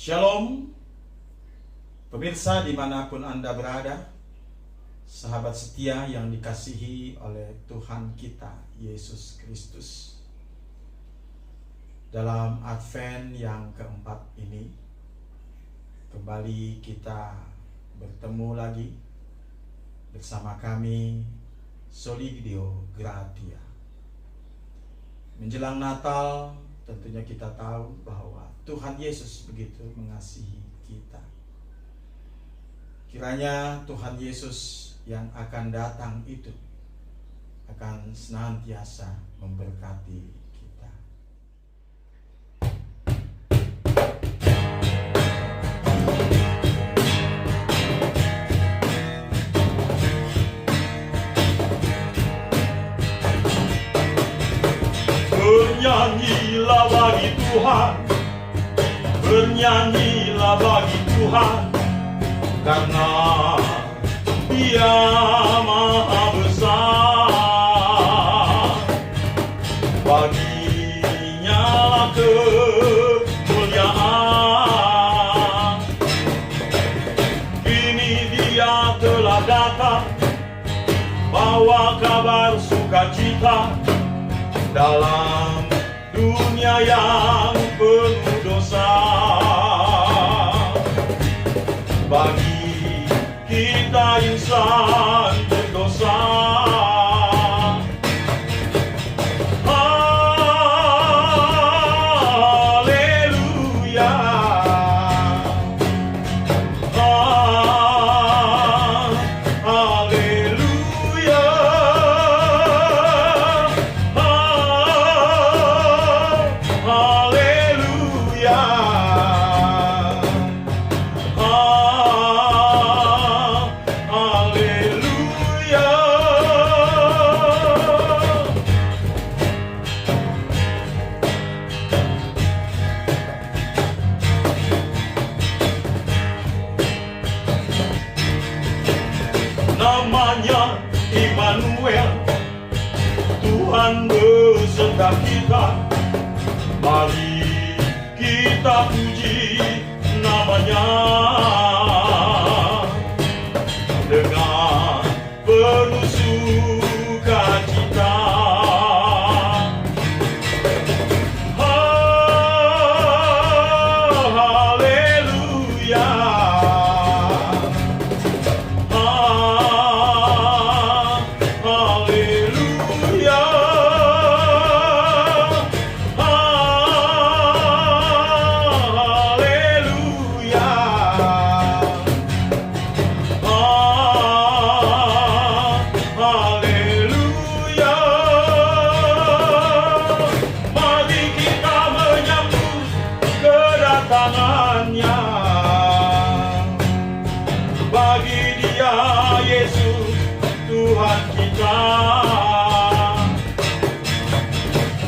Shalom, pemirsa dimanapun Anda berada, sahabat setia yang dikasihi oleh Tuhan kita, Yesus Kristus. Dalam Advent yang keempat ini, kembali kita bertemu lagi bersama kami, Solidio Gratia. Menjelang Natal, tentunya kita tahu bahwa Tuhan Yesus begitu mengasihi kita. Kiranya Tuhan Yesus yang akan datang itu akan senantiasa memberkati kita. Bernyanyilah bagi Tuhan, bernyanyilah bagi Tuhan, karena Dia Maha Besar. Baginya lah kemuliaan. Kini Dia telah datang, bawa kabar sukacita dalam dunia yang penuh dosa. Bagi kita insan berdosa, haleluya, haleluya, haleluya. Namanya Immanuel, Tuhan beserta kita. Mari kita puji namanya dengan penuh sukacita. Haleluya, haleluya, haleluya, haleluya. Mari kita menyambut kedatangannya. Bagi Dia Yesus Tuhan kita,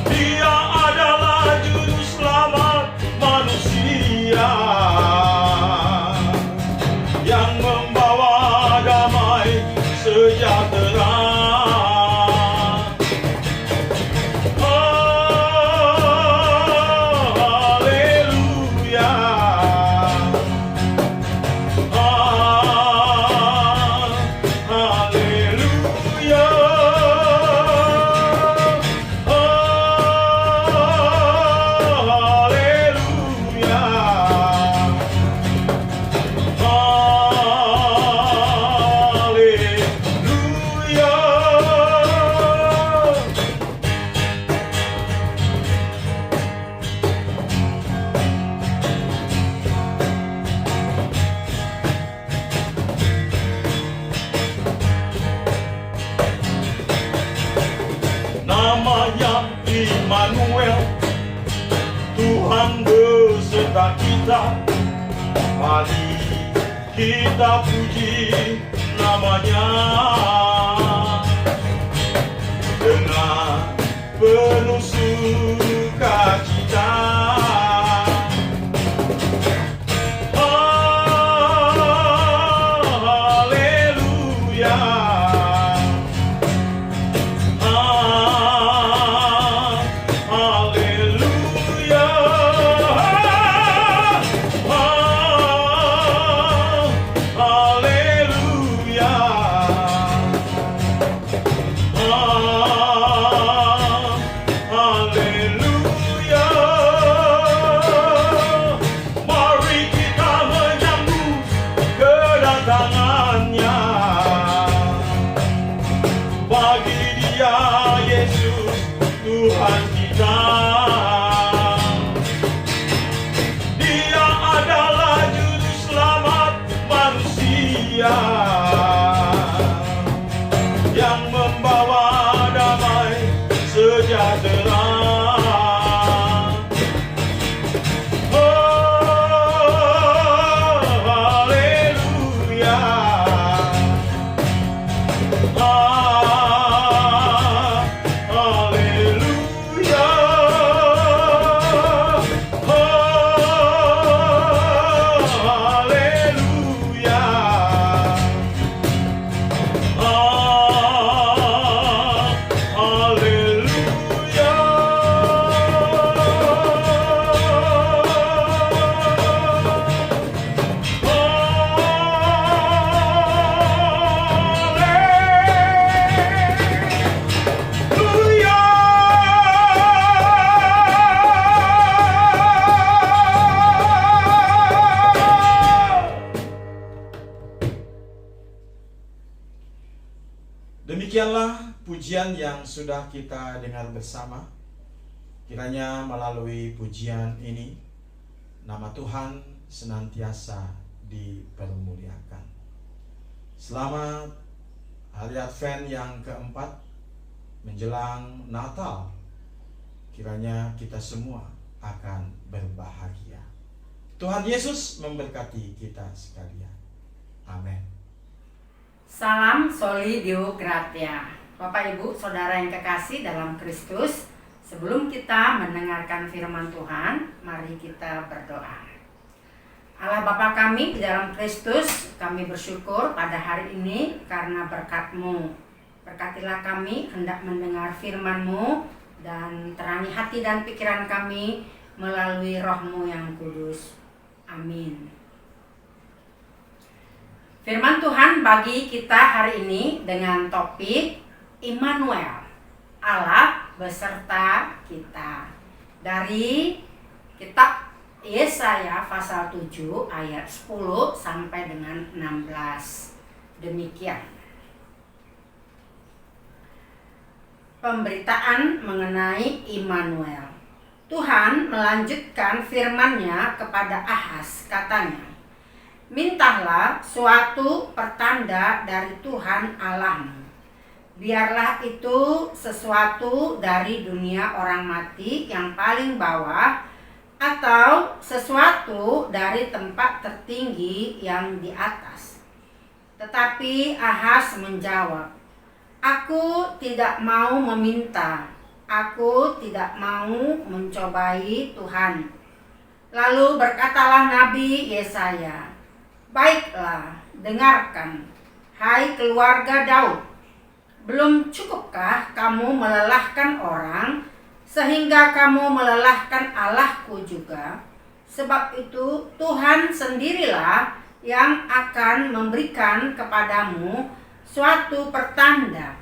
Dia adalah juru selamat manusia yang membawa damai sejahtera. Haleluya, haleluya, namanya Immanuel, Tuhan beserta kita. Mari kita puji namanya dengan penuh sukacita. Haleluya, haleluya, haleluya. Demikianlah pujian yang sudah kita dengar bersama. Kiranya melalui pujian ini nama Tuhan senantiasa dipermuliakan. Selamat hari Advent yang keempat menjelang Natal. Kiranya kita semua akan berbahagia. Tuhan Yesus memberkati kita sekalian. Amin. Salam Soli Deo Gratia. Bapak Ibu Saudara yang kekasih dalam Kristus, sebelum kita mendengarkan firman Tuhan, mari kita berdoa. Allah Bapa kami di dalam Kristus, kami bersyukur pada hari ini karena berkat-Mu. Berkatilah kami hendak mendengar firman-Mu dan terangi hati dan pikiran kami melalui Roh-Mu yang kudus. Amin. Firman Tuhan bagi kita hari ini dengan topik Immanuel, Allah beserta kita. Dari kitab Yesaya pasal 7 ayat 10 sampai dengan 16. Demikian pemberitaan mengenai Immanuel. Tuhan melanjutkan firman-Nya kepada Ahaz, katanya, "Mintalah suatu pertanda dari Tuhan Allahmu. Biarlah itu sesuatu dari dunia orang mati yang paling bawah, atau sesuatu dari tempat tertinggi yang di atas." Tetapi Ahaz menjawab, "Aku tidak mau meminta, aku tidak mau mencobai Tuhan." Lalu berkatalah Nabi Yesaya, "Baiklah, dengarkan, hai keluarga Daud. Belum cukupkah kamu melelahkan orang, sehingga kamu melelahkan Allahku juga? Sebab itu Tuhan sendirilah yang akan memberikan kepadamu suatu pertanda.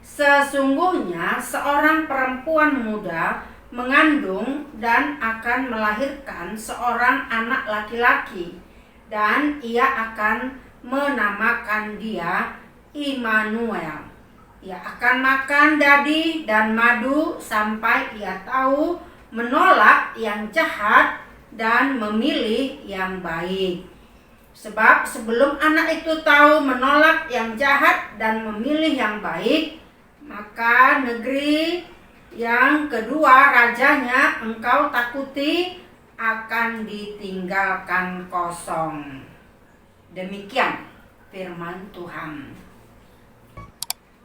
Sesungguhnya seorang perempuan muda mengandung dan akan melahirkan seorang anak laki-laki, dan ia akan menamakan dia Immanuel. Ia akan makan dadi dan madu sampai ia tahu menolak yang jahat dan memilih yang baik. Sebab sebelum anak itu tahu menolak yang jahat dan memilih yang baik, maka negeri yang kedua rajanya engkau takuti akan ditinggalkan kosong." Demikian firman Tuhan.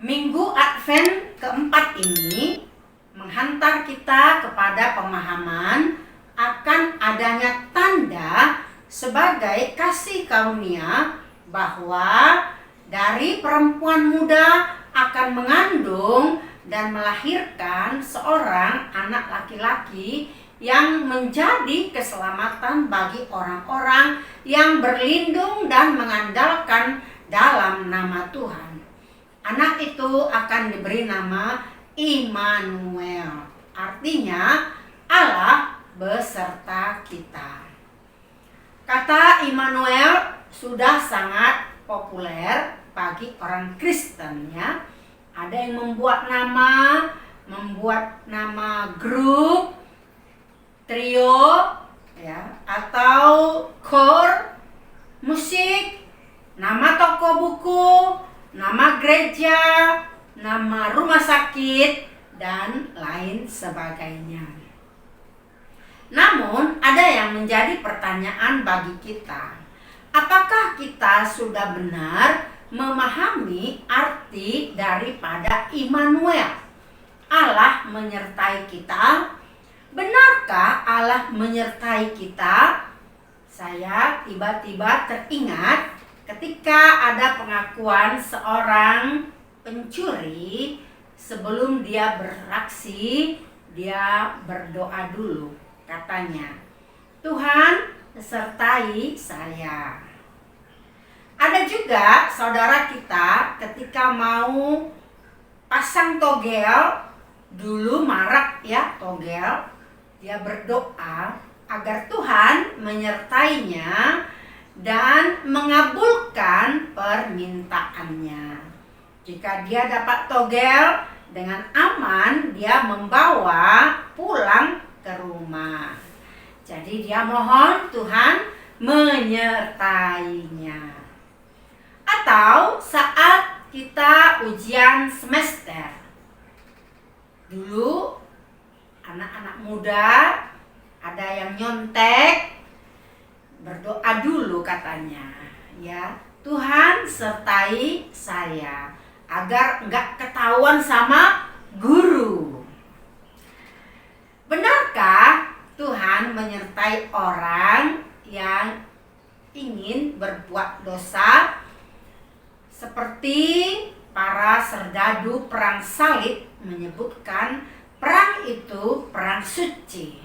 Minggu Advent keempat ini menghantar kita kepada pemahaman akan adanya tanda sebagai kasih karunia bahwa dari perempuan muda akan mengandung dan melahirkan seorang anak laki-laki yang menjadi keselamatan bagi orang-orang yang berlindung dan mengandalkan dalam nama Tuhan. Anak itu akan diberi nama Immanuel, artinya Allah beserta kita. Kata Immanuel sudah sangat populer bagi orang Kristen, ya. Ada yang membuat nama grup, trio, ya, atau kor, musik, nama toko buku, nama gereja, nama rumah sakit, dan lain sebagainya. Namun ada yang menjadi pertanyaan bagi kita. Apakah kita sudah benar memahami arti daripada Immanuel? Allah menyertai kita. Benarkah Allah menyertai kita? Saya tiba-tiba teringat ketika ada pengakuan seorang pencuri. Sebelum dia beraksi, dia berdoa dulu. Katanya, "Tuhan, sertai saya." Ada juga saudara kita ketika mau pasang togel, dulu marak ya togel, dia berdoa agar Tuhan menyertainya dan mengabulkan permintaannya. Jika dia dapat togel, dengan aman dia membawa pulang ke rumah. Jadi dia mohon Tuhan menyertainya. Atau saat kita ujian semester. Dulu anak-anak muda ada yang nyontek, berdoa dulu katanya, ya Tuhan sertai saya agar enggak ketahuan sama guru. Benarkah Tuhan menyertai orang yang ingin berbuat dosa seperti para serdadu perang salib menyebutkan perang itu perang suci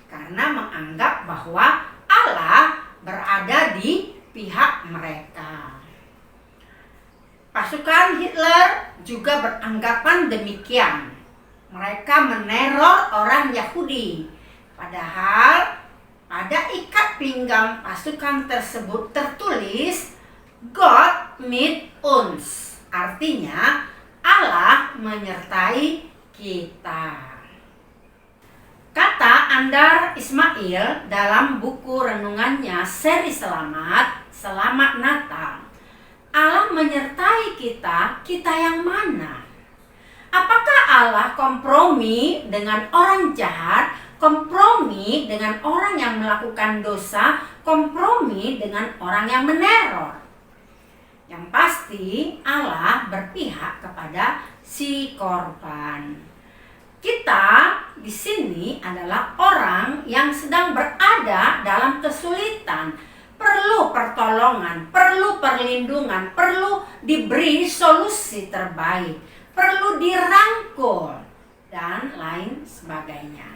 karena menganggap bahwa Allah berada di pihak mereka. Pasukan Hitler juga beranggapan demikian. Mereka meneror orang Yahudi. Padahal pada ikat pinggang pasukan tersebut tertulis God mit uns. Artinya Allah menyertai kita. Kata Andar Ismail dalam buku renungannya Seri Selamat, Selamat Natal. Allah menyertai kita, kita yang mana? Apakah Allah kompromi dengan orang jahat, kompromi dengan orang yang melakukan dosa, kompromi dengan orang yang meneror? Yang pasti Allah berpihak kepada si korban. Kita di sini adalah orang yang sedang berada dalam kesulitan, perlu pertolongan, perlu perlindungan, perlu diberi solusi terbaik, perlu dirangkul, dan lain sebagainya.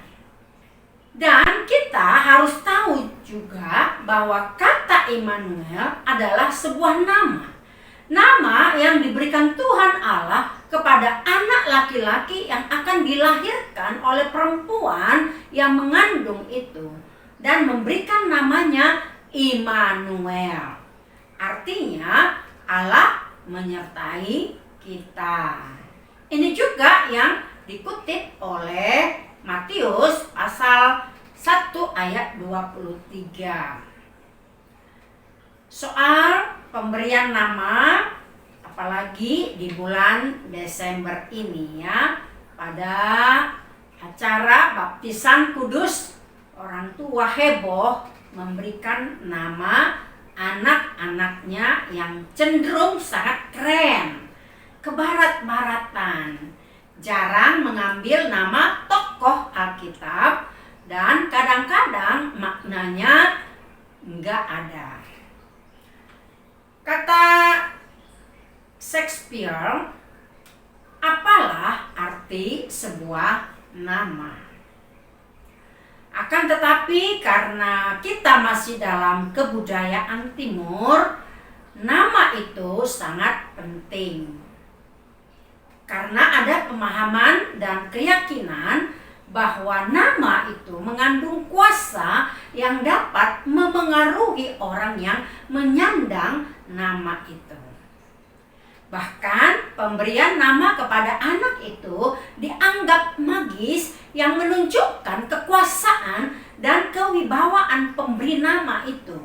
Dan kita harus tahu juga bahwa kata Immanuel adalah sebuah nama. Nama yang diberikan Tuhan Allah kepada anak laki-laki yang akan dilahirkan oleh perempuan yang mengandung itu. Dan memberikan namanya Immanuel. Artinya Allah menyertai kita. Ini juga yang dikutip oleh Matius pasal 1 ayat 23. Soal pemberian nama, apalagi di bulan Desember ini ya, pada acara baptisan kudus, orang tua heboh memberikan nama anak-anaknya yang cenderung sangat keren, kebarat-baratan, jarang mengambil nama tokoh Alkitab, dan kadang-kadang maknanya enggak ada. Kata Shakespeare, apalah arti sebuah nama? Akan tetapi karena kita masih dalam kebudayaan timur, nama itu sangat penting. Karena ada pemahaman dan keyakinan bahwa nama itu mengandung kuasa yang dapat memengaruhi orang yang menyandang nama itu. Bahkan pemberian nama kepada anak itu dianggap magis yang menunjukkan kekuasaan dan kewibawaan pemberi nama itu.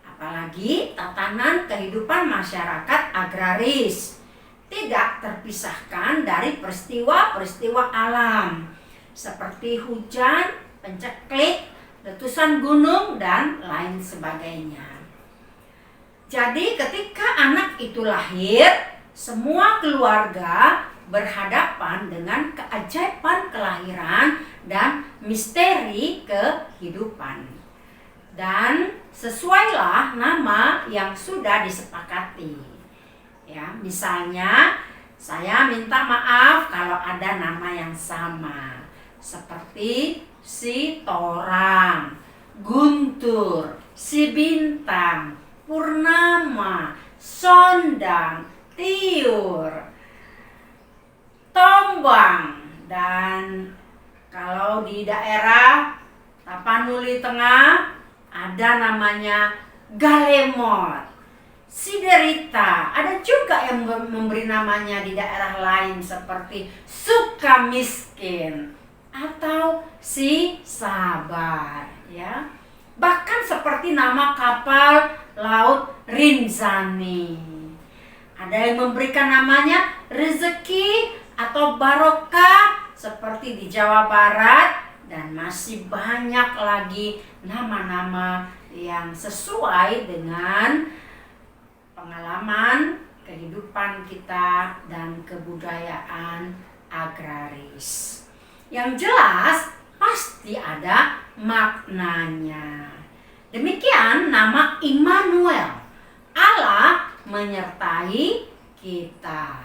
Apalagi tatanan kehidupan masyarakat agraris tidak terpisahkan dari peristiwa-peristiwa alam seperti hujan, penceklik, letusan gunung, dan lain sebagainya. Jadi ketika anak itu lahir, semua keluarga berhadapan dengan keajaiban kelahiran dan misteri kehidupan. Dan sesuailah nama yang sudah disepakati. Ya, misalnya saya minta maaf kalau ada nama yang sama. Seperti si Torang, Guntur, si Bintang, Purnama, Sondang, Tiur, Tombang, dan kalau di daerah Tapanuli Tengah ada namanya Galemot. si derita. Ada juga yang memberi namanya di daerah lain seperti suka miskin atau si sabar, ya. Bahkan seperti nama kapal laut Rinzani. Ada yang memberikan namanya rezeki atau barokah seperti di Jawa Barat, dan masih banyak lagi nama-nama yang sesuai dengan pengalaman kehidupan kita dan kebudayaan agraris. Yang jelas pasti ada maknanya. Demikian nama Immanuel, Allah menyertai kita.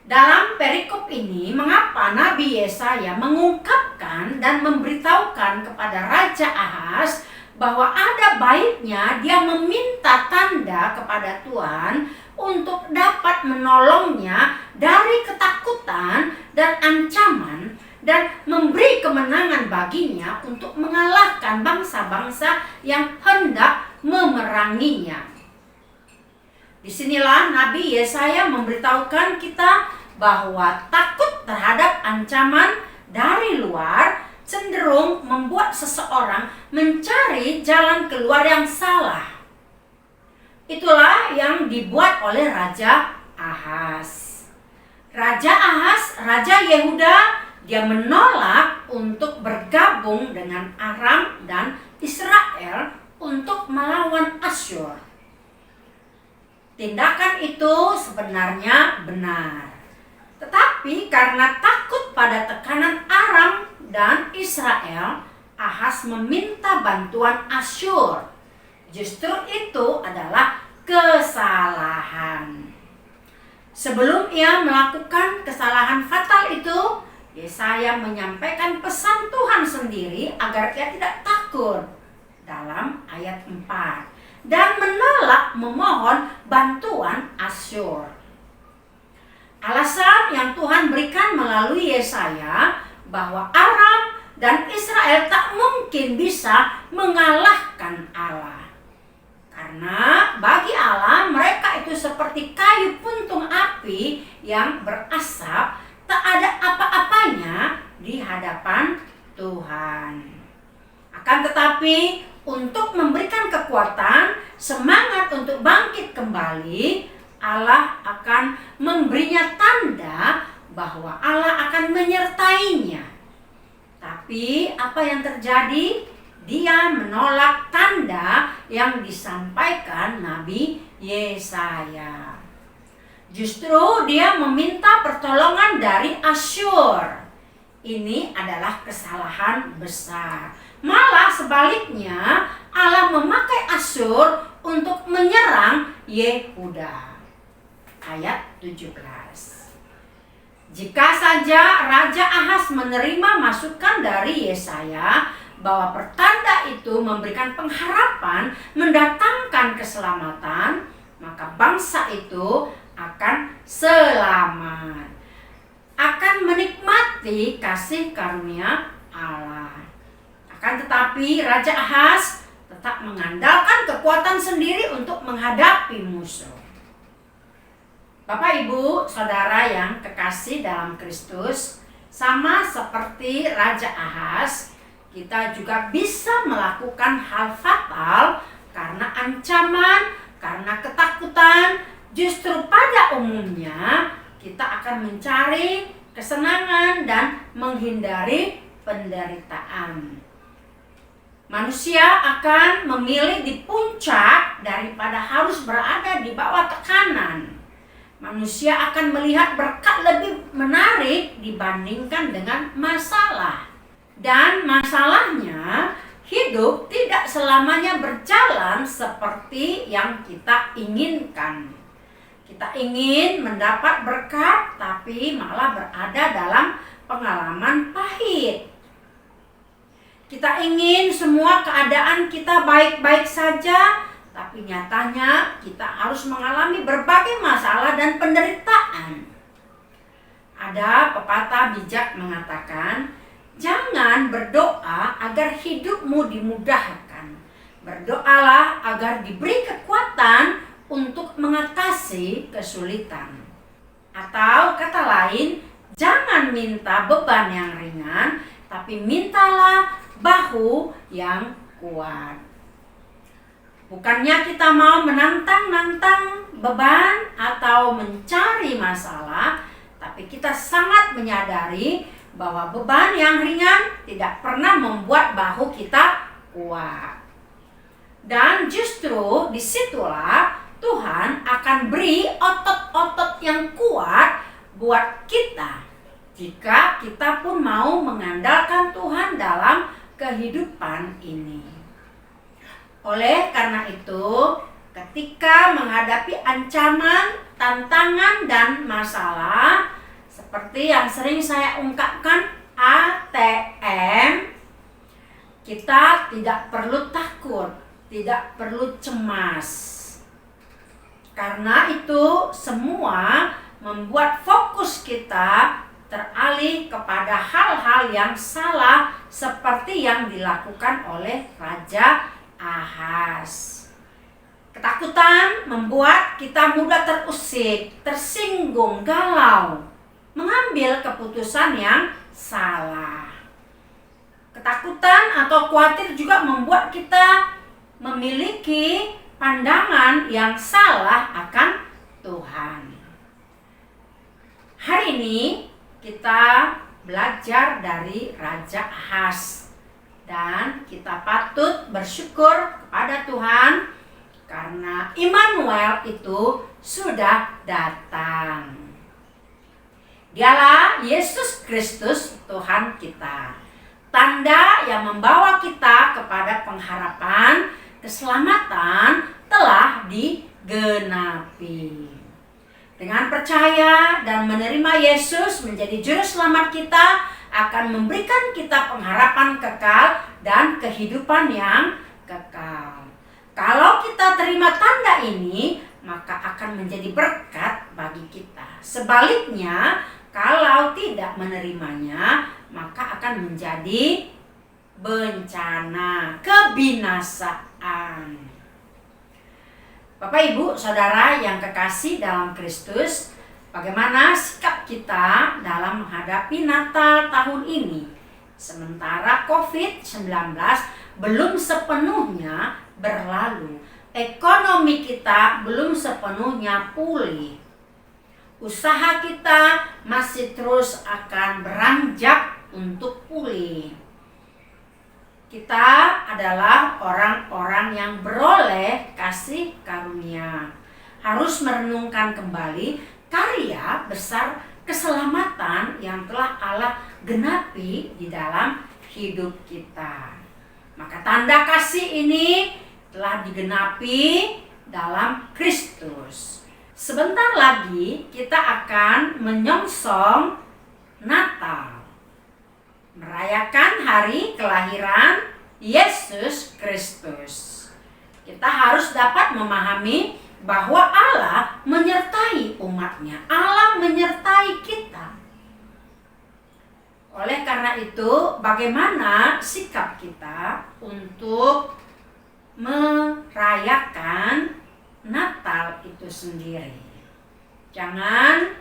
Dalam perikop ini, mengapa Nabi Yesaya mengungkapkan dan memberitahukan kepada Raja Ahaz bahwa ada baiknya dia meminta tanda kepada Tuhan untuk dapat menolongnya dari ketakutan dan ancaman, dan memberi kemenangan baginya untuk mengalahkan bangsa-bangsa yang hendak memeranginya. Disinilah Nabi Yesaya memberitahukan kita bahwa takut terhadap ancaman dari luar cenderung membuat seseorang mencari jalan keluar yang salah. Itulah yang dibuat oleh Raja Ahaz. Raja Ahaz, Raja Yehuda, dia menolak untuk bergabung dengan Aram dan Israel untuk melawan Asyur. Tindakan itu sebenarnya benar. Tetapi karena takut pada tekanan Aram dan Israel, Ahaz meminta bantuan Asyur. Justru itu adalah kesalahan. Sebelum ia melakukan kesalahan fatal itu, Yesaya menyampaikan pesan Tuhan sendiri agar ia tidak takut dalam ayat 4 dan menolak memohon bantuan Asyur. Alasan yang Tuhan berikan melalui Yesaya bahwa Aram dan Israel tak mungkin bisa mengalahkan Allah. Karena bagi Allah mereka itu seperti kayu puntung api yang berasap, tak ada apa-apanya di hadapan Tuhan. Akan tetapi untuk memberikan kekuatan, semangat untuk bangkit kembali, Allah akan memberinya tanda bahwa Allah akan menyertainya. Tapi apa yang terjadi? Dia menolak tanda yang disampaikan Nabi Yesaya. Justru dia meminta pertolongan dari Asyur. Ini adalah kesalahan besar. Malah sebaliknya, Allah memakai Asyur untuk menyerang Yehuda. Ayat 17. Jika saja Raja Ahaz menerima masukan dari Yesaya bahwa pertanda itu memberikan pengharapan, mendatangkan keselamatan, maka bangsa itu akan selamat, akan menikmati kasih karunia Allah. Akan tetapi Raja Ahaz tetap mengandalkan kekuatan sendiri untuk menghadapi musuh. Bapak, Ibu, Saudara yang kekasih dalam Kristus, sama seperti Raja Ahaz, kita juga bisa melakukan hal fatal karena ancaman, karena ketakutan. Justru pada umumnya kita akan mencari kesenangan dan menghindari penderitaan. Manusia akan memilih di puncak daripada harus berada di bawah tekanan. Manusia akan melihat berkat lebih menarik dibandingkan dengan masalah. Dan masalahnya, hidup tidak selamanya berjalan seperti yang kita inginkan. Kita ingin mendapat berkat, tapi malah berada dalam pengalaman pahit. Kita ingin semua keadaan kita baik-baik saja, tapi nyatanya kita harus mengalami berbagai masalah dan penderitaan. Ada pepatah bijak mengatakan, jangan berdoa agar hidupmu dimudahkan. Berdoalah agar diberi kekuatan mengatasi kesulitan. Atau kata lain, jangan minta beban yang ringan, tapi mintalah bahu yang kuat. Bukannya kita mau menantang-nantang beban atau mencari masalah, tapi kita sangat menyadari bahwa beban yang ringan tidak pernah membuat bahu kita kuat. Dan justru disitulah Tuhan akan beri otot-otot yang kuat buat kita, jika kita pun mau mengandalkan Tuhan dalam kehidupan ini. Oleh karena itu, ketika menghadapi ancaman, tantangan, dan masalah, seperti yang sering saya ungkapkan, ATM, kita tidak perlu takut, tidak perlu cemas. Karena itu semua membuat fokus kita teralih kepada hal-hal yang salah seperti yang dilakukan oleh Raja Ahaz. Ketakutan membuat kita mudah terusik, tersinggung, galau, mengambil keputusan yang salah. Ketakutan atau khawatir juga membuat kita memiliki pandangan yang salah akan Tuhan. Hari ini kita belajar dari Raja Ahaz, dan kita patut bersyukur kepada Tuhan karena Immanuel itu sudah datang. Dialah Yesus Kristus Tuhan kita, tanda yang membawa kita kepada pengharapan keselamatan telah digenapi. Dengan percaya dan menerima Yesus menjadi juru selamat kita, akan memberikan kita pengharapan kekal dan kehidupan yang kekal. Kalau kita terima tanda ini, maka akan menjadi berkat bagi kita. Sebaliknya, kalau tidak menerimanya, maka akan menjadi bencana, kebinasaan. Bapak, Ibu, Saudara yang kekasih dalam Kristus, bagaimana sikap kita dalam menghadapi Natal tahun ini? Sementara COVID-19 belum sepenuhnya berlalu, ekonomi kita belum sepenuhnya pulih, usaha kita masih terus akan beranjak untuk pulih. Kita adalah orang-orang yang beroleh kasih karunia, harus merenungkan kembali karya besar keselamatan yang telah Allah genapi di dalam hidup kita. Maka tanda kasih ini telah digenapi dalam Kristus. Sebentar lagi kita akan menyongsong Natal, merayakan hari kelahiran Yesus Kristus. Kita harus dapat memahami bahwa Allah menyertai umatnya, Allah menyertai kita. Oleh karena itu, bagaimana sikap kita untuk merayakan Natal itu sendiri? Jangan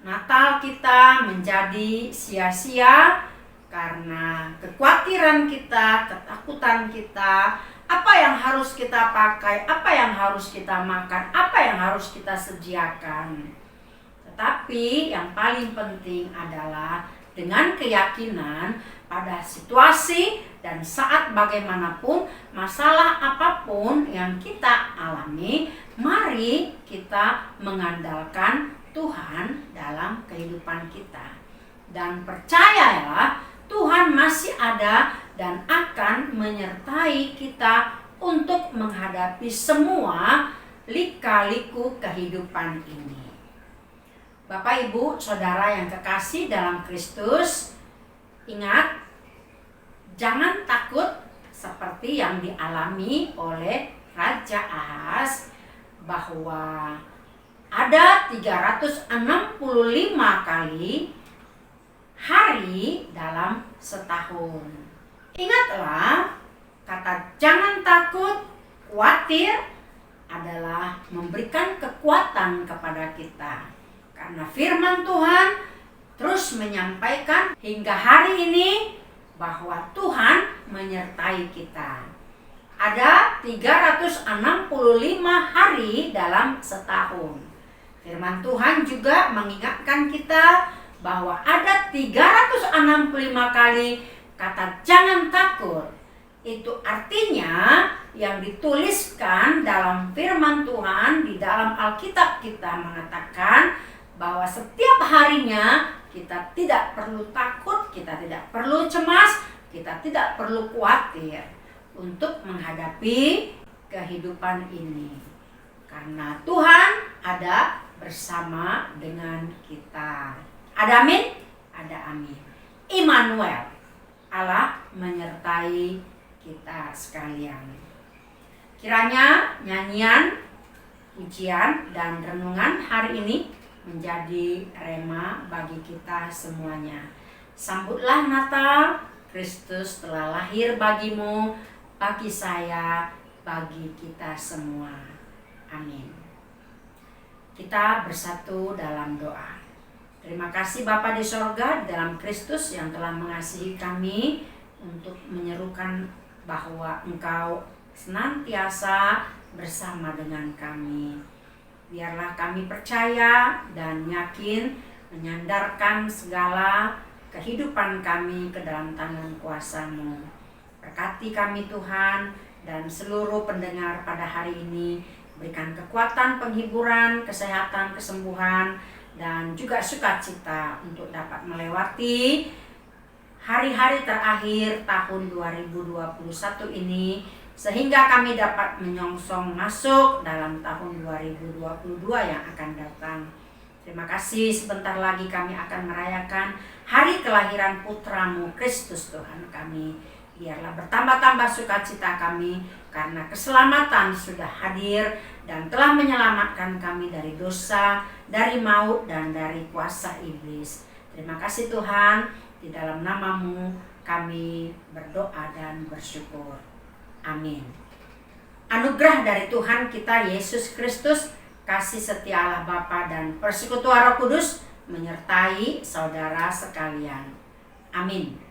Natal kita menjadi sia-sia karena kekhawatiran kita, ketakutan kita, apa yang harus kita pakai, apa yang harus kita makan, apa yang harus kita sediakan. Tetapi yang paling penting adalah dengan keyakinan pada situasi dan saat bagaimanapun, masalah apapun yang kita alami, mari kita mengandalkan Tuhan dalam kehidupan kita. Dan percayalah, Tuhan masih ada dan akan menyertai kita untuk menghadapi semua lika-liku kehidupan ini. Bapak, Ibu, Saudara yang kekasih dalam Kristus, ingat, jangan takut seperti yang dialami oleh Raja Ahaz, bahwa ada 365 kali hari dalam setahun. Ingatlah, kata jangan takut, khawatir adalah memberikan kekuatan kepada kita. Karena firman Tuhan terus menyampaikan hingga hari ini bahwa Tuhan menyertai kita. Ada 365 hari dalam setahun. Firman Tuhan juga mengingatkan kita bahwa ada 365 kali kata jangan takut. Itu artinya yang dituliskan dalam firman Tuhan di dalam Alkitab kita mengatakan bahwa setiap harinya kita tidak perlu takut, kita tidak perlu cemas, kita tidak perlu khawatir untuk menghadapi kehidupan ini. Karena Tuhan ada bersama dengan kita. Ada amin? Ada amin. Immanuel, Allah menyertai kita sekalian. Kiranya nyanyian, pujian, dan renungan hari ini menjadi rema bagi kita semuanya. Sambutlah Natal, Kristus telah lahir bagimu, bagi saya, bagi kita semua. Amin. Kita bersatu dalam doa. Terima kasih Bapa di sorga dalam Kristus yang telah mengasihi kami untuk menyerukan bahwa Engkau senantiasa bersama dengan kami. Biarlah kami percaya dan yakin menyandarkan segala kehidupan kami ke dalam tangan kuasa-Mu. Berkati kami Tuhan dan seluruh pendengar pada hari ini. Berikan kekuatan, penghiburan, kesehatan, kesembuhan, dan juga sukacita untuk dapat melewati hari-hari terakhir tahun 2021 ini, sehingga kami dapat menyongsong masuk dalam tahun 2022 yang akan datang. Terima kasih, sebentar lagi kami akan merayakan hari kelahiran Putra-Mu Kristus Tuhan kami. Biarlah bertambah-tambah sukacita kami karena keselamatan sudah hadir dan telah menyelamatkan kami dari dosa, dari maut, dan dari kuasa iblis. Terima kasih Tuhan, di dalam nama-Mu kami berdoa dan bersyukur. Amin. Anugerah dari Tuhan kita Yesus Kristus, kasih setia Allah Bapa dan persekutuan Roh Kudus menyertai saudara sekalian. Amin.